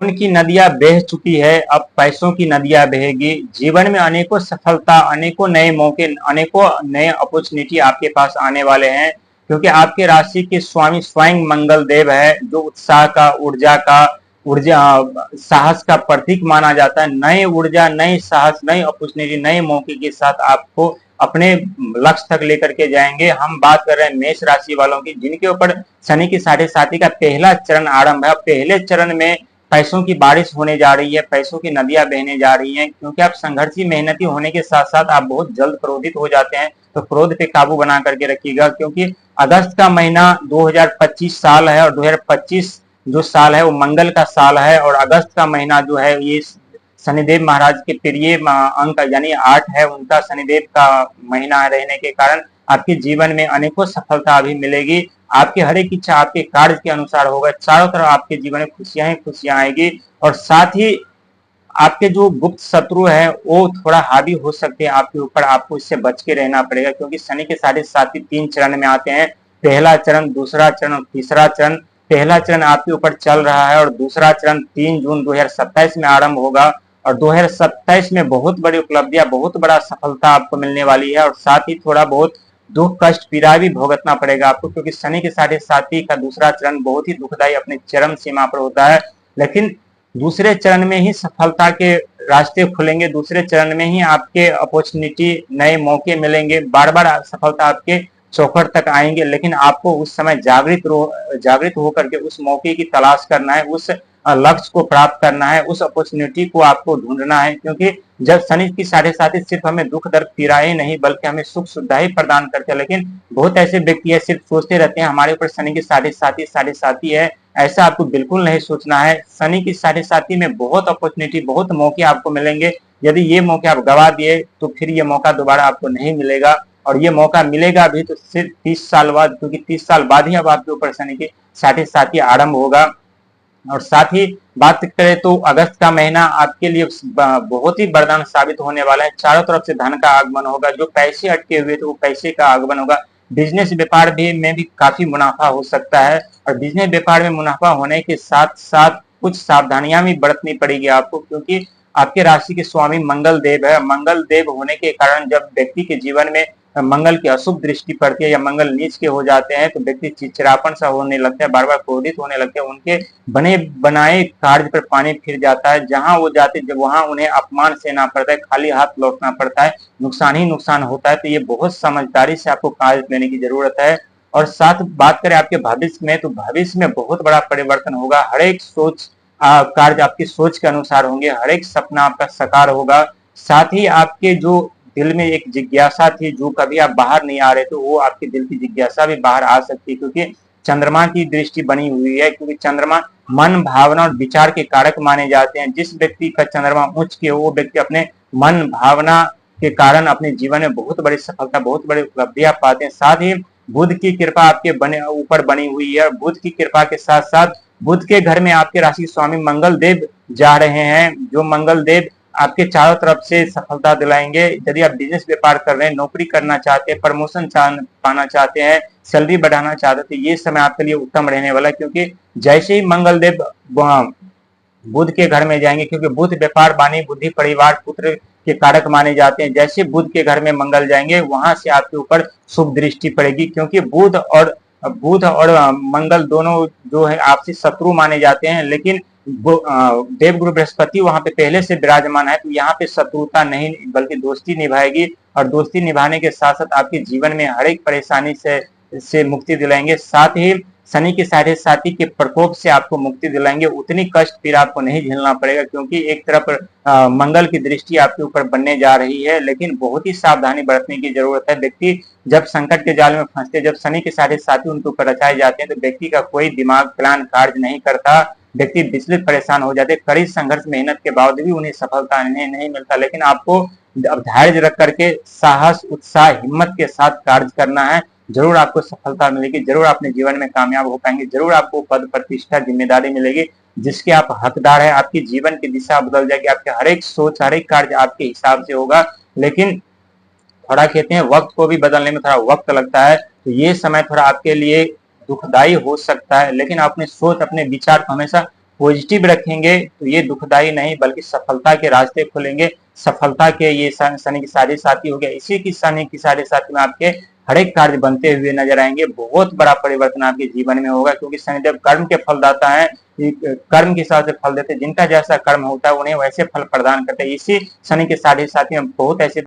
धन की नदियां बह चुकी है, अब पैसों की नदियां बहेगी। जीवन में अनेकों सफलता, अनेकों नए मौके, अनेकों नए अपॉर्चुनिटी आपके पास आने वाले हैं, क्योंकि आपके राशि के स्वामी स्वयं मंगल देव है, जो उत्साह का, ऊर्जा साहस का प्रतीक माना जाता है। नए ऊर्जा, नए साहस, नई अपॉर्चुनिटी, नए मौके के साथ आपको अपने लक्ष्य तक लेकर के जाएंगे। हम बात कर रहे हैं मेष राशि वालों की, जिनके ऊपर शनि की साढ़े साथी का पहला चरण आरंभ है। पहले चरण में पैसों की बारिश होने जा रही है, पैसों की नदियां बहने जा रही हैं, क्योंकि आप संघर्षी मेहनती होने के साथ साथ आप बहुत जल्द क्रोधित हो जाते हैं, तो क्रोध पे काबू बना करके रखिएगा, क्योंकि अगस्त का महीना 2025 साल है, और 2025 जो साल है वो मंगल का साल है, और अगस्त का महीना जो है ये शनिदेव महाराज के प्रिय अंक यानी 8 है, उनका शनिदेव का महीना रहने के कारण आपके जीवन में अनेकों सफलता अभी मिलेगी। आपकी हर एक इच्छा आपके कार्य के अनुसार होगा, चारों तरफ आपके जीवन में खुशियां ही खुशियां आएगी। और साथ ही आपके जो गुप्त शत्रु है वो थोड़ा हावी हो सकते हैं आपके ऊपर, आपको इससे बच के रहना पड़ेगा, क्योंकि शनि के साढ़े साथी 3 चरण में आते हैं। पहला चरण, दूसरा चरण और तीसरा चरण। पहला चरण आपके ऊपर चल रहा है और दूसरा चरण 3 जून 2027 में आरंभ होगा, और 2027 में बहुत बड़ी उपलब्धियां, बहुत बड़ा सफलता आपको मिलने वाली है। और साथ ही थोड़ा बहुत दुख, कष्ट, पीड़ा भी भुगतना पड़ेगा आपको, क्योंकि शनि के साढ़े साथी का दूसरा चरण बहुत ही दुखदायी अपने चरम सीमा पर होता है। लेकिन दूसरे चरण में ही सफलता के रास्ते खुलेंगे, दूसरे चरण में ही आपके अपॉर्चुनिटी, नए मौके मिलेंगे, बार बार सफलता आपके चौखट तक आएंगे। लेकिन आपको उस समय जागृत होकर के उस मौके की तलाश करना है, उस लक्ष्य को प्राप्त करना है, उस अपॉर्चुनिटी को आपको ढूंढना है, क्योंकि जब शनि की साढ़े साथी सिर्फ हमें दुख दर्द पीड़ा ही नहीं बल्कि हमें सुख सुविधा ही प्रदान करते हैं। लेकिन बहुत ऐसे व्यक्ति है सिर्फ सोचते रहते हैं हमारे ऊपर शनि की साढ़े साथी है। ऐसा आपको बिल्कुल नहीं सोचना है। शनि की साढ़े साथी में बहुत अपॉर्चुनिटी, बहुत मौके आपको मिलेंगे। यदि ये मौके आप गवा दिए तो फिर ये मौका दोबारा आपको नहीं मिलेगा, और ये मौका मिलेगा भी तो सिर्फ 30 साल बाद, क्योंकि 30 साल बाद ही अब आपके ऊपर शनि की साढ़े साथी आरंभ होगा। और साथ ही बात करें तो अगस्त का महीना आपके लिए बहुत ही वरदान साबित होने वाला है। चारों तरफ से धन का आगमन होगा, जो पैसे अटके हुए थे वो पैसे का आगमन होगा। बिजनेस व्यापार भी में भी काफी मुनाफा हो सकता है, और बिजनेस व्यापार में मुनाफा होने के साथ साथ कुछ सावधानियां भी बरतनी पड़ेगी आपको, क्योंकि आपके राशि के स्वामी मंगल देव है। मंगल देव होने के कारण जब व्यक्ति के जीवन में मंगल की अशुभ दृष्टि पड़ती है या मंगल नीच के हो जाते हैं तो व्यक्ति चिड़चिड़ापन सा होने लगता है, बार बार क्रोधित होने लगते हैं, उनके बने बनाए कार्य पर पानी फिर जाता है। जहां वो जाते जब वहां उन्हें अपमान सहना पड़ता है, खाली हाथ लौटना पड़ता है, नुकसान ही नुकसान होता है। तो ये बहुत समझदारी से आपको कार्य लेने की जरूरत है। और साथ बात करें आपके भविष्य में, तो भविष्य में बहुत बड़ा परिवर्तन होगा। हर एक सोच कार्य आपकी सोच के अनुसार होंगे, हर एक सपना आपका साकार होगा। साथ ही आपके जो दिल में एक जिज्ञासा थी, जो कभी आप बाहर नहीं आ रहे थे, वो आपके दिल की जिज्ञासा भी बाहर आ सकती है, क्योंकि चंद्रमा की दृष्टि बनी हुई है। क्योंकि चंद्रमा मन, भावना और विचार के कारक माने जाते हैं। जिस व्यक्ति का चंद्रमा उच्च के, वो व्यक्ति अपने मन, भावना के कारण अपने जीवन में बहुत बड़ी सफलता, बहुत बड़ी उपलब्धियां पाते हैं। साथ ही बुध की कृपा आपके ऊपर बनी हुई है। बुध की कृपा के साथ साथ बुध के घर में आपके राशि स्वामी मंगल देव जा रहे हैं, जो मंगल देव आपके चारों तरफ से सफलता दिलाएंगे। यदि आप बिजनेस व्यापार कर रहे हैं, नौकरी करना चाहते हैं, प्रमोशन पाना चाहते हैं, सैलरी बढ़ाना चाहते हैं, तो ये समय आपके लिए उत्तम रहने वाला है, क्योंकि जैसे ही मंगल देव बुध के घर में जाएंगे, क्योंकि बुध व्यापार, वाणी, बुद्धि, परिवार, पुत्र के कारक माने जाते हैं। जैसे बुध के घर में मंगल जाएंगे, वहां से आपके ऊपर शुभ दृष्टि पड़ेगी, क्योंकि बुध और मंगल दोनों जो है आपसी शत्रु माने जाते हैं। लेकिन देवगुरु बृहस्पति वहां पे पहले से विराजमान है, तो यहाँ पे शत्रुता नहीं बल्कि दोस्ती निभाएगी, और दोस्ती निभाने के साथ साथ आपके जीवन में हर एक परेशानी से मुक्ति दिलाएंगे। साथ ही शनि के साढ़े साथी के प्रकोप से आपको मुक्ति दिलाएंगे। उतनी कष्ट फिर आपको नहीं झेलना पड़ेगा, क्योंकि एक तरफ मंगल की दृष्टि आपके ऊपर बनने जा रही है, लेकिन बहुत ही सावधानी बरतने की जरूरत है। व्यक्ति जब संकट के जाल में फंसते, जब शनि के साढ़े साथी उनके ऊपर रचाए जाते हैं, तो व्यक्ति का कोई दिमाग, प्लान कार्य नहीं करता। व्यक्ति विचलित, परेशान हो जाते। कड़ी संघर्ष, मेहनत के बावजूद भी उन्हें सफलता नहीं मिलता। लेकिन आपको अब धैर्य रख करके साहस, उत्साह, हिम्मत के साथ कार्य करना है। जरूर आपको सफलता मिलेगी, जरूर अपने जीवन में कामयाब हो पाएंगे, जरूर आपको पद, प्रतिष्ठा, जिम्मेदारी मिलेगी जिसके आप हकदार हैं। आपकी जीवन की दिशा बदल जाएगी, आपके हर एक सोच, हर एक कार्य आपके हिसाब से होगा। लेकिन थोड़ा कहते हैं वक्त को भी बदलने में थोड़ा वक्त लगता है, तो ये समय थोड़ा आपके लिए दुखदायी हो सकता है, लेकिन अपनी सोच, अपने विचार को हमेशा पॉजिटिव रखेंगे तो ये दुखदाई नहीं बल्कि सफलता के रास्ते खुलेंगे। सफलता के ये शनि के साढ़े साथी हो गया, इसी की शनि की साढ़े साथी में आपके हर एक कार्य बनते हुए नजर आएंगे। बहुत बड़ा परिवर्तन आपके जीवन में होगा, क्योंकि शनिदेव कर्म के फलदाता है, कर्म के हिसाब से फल देते, जिनका जैसा कर्म होता है उन्हें वैसे फल प्रदान करते हैं। इसी शनि के साढ़े साथी में बहुत ऐसे